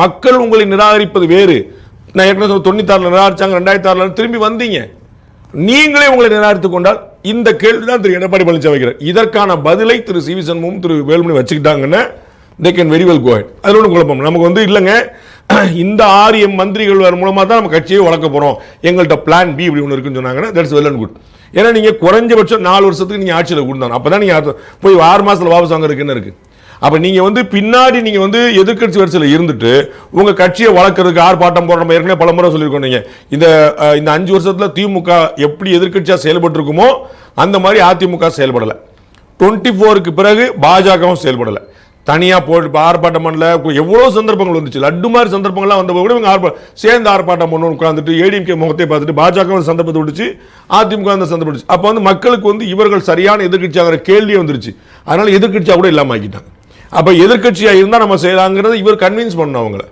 மக்கள் உங்களை நிராகரிப்பது வேறு. நான் ஏற்கனவே 96 நிராகரிச்சாங்க, 2006 திரும்பி வந்தீங்க. நீங்களே உங்களை நிராகரித்துக் கொண்டால் இந்த கேள்விதான் திரு எடப்பாடி பழனிசாமி வைக்கிறார். இதற்கான பதிலை திரு சி வி சண்முகம் திரு வேலுமணி வச்சுக்கிட்டாங்கன்னா they can very well go ahead. அதில் ஒன்றும் குழப்பம் நமக்கு இல்லைங்க. இந்த 6 மந்திரிகள் மூலமாக தான் நம்ம கட்சியை வளர்க்க போகிறோம், எங்கள்கிட்ட பிளான் பி இப்படி ஒன்று இருக்குன்னு சொன்னாங்கன்னா தட்ஸ் வெல் அண்ட் குட். ஏன்னா நீங்கள் குறைஞ்சபட்சம் 4 வருஷத்துக்கு நீங்கள் ஆட்சியில் கொடுத்தாங்க, அப்போ தான் நீங்கள் போய் 6 மாதத்தில் வாபஸ் வாங்குறதுக்குன்னு இருக்குது. அப்போ நீங்கள் பின்னாடி நீங்கள் எதிர்கட்சி வரிசையில் இருந்துட்டு உங்கள் கட்சியை வளர்க்கறதுக்கு ஆர்ப்பாட்டம் போடுற ஏற்கனவே பல முறை சொல்லியிருக்கோம். நீங்கள் இந்த 5 வருஷத்தில் திமுக எப்படி எதிர்கட்சியாக செயல்பட்டு இருக்குமோ அந்த மாதிரி அதிமுக செயல்படலை. 24க்கு பிறகு பாஜகவும் செயல்படலை. தனியாக போட்டு ஆர்ப்பாட்டம் பண்ணல. எவ்வளோ சந்தர்ப்பங்கள் வந்துச்சு, லட்டு மாதிரி சந்தர்ப்பங்கள்லாம் வந்த கூட இவங்க சேர்ந்து ஆர்ப்பாட்டம் பண்ணணும் உட்காந்துட்டு ஏடிஎம்கே முகத்தை பார்த்துட்டு பாஜக சந்தர்ப்பத்தை விட்டுச்சு, அதிமுக அந்த சந்தர்ப்பம் விட்டுச்சு. அப்போ மக்களுக்கு இவர்கள் சரியான எதிர்கட்சியாகிற கேள்வியே வந்துருச்சு. அதனால எதிர்கட்சியாக கூட இல்லாமல் ஆக்கிட்டாங்க. அப்போ எதிர்கட்சியாக இருந்தால் நம்ம செய்யலாங்கிறத இவர் கன்வின்ஸ் பண்ணணும் அவங்கள.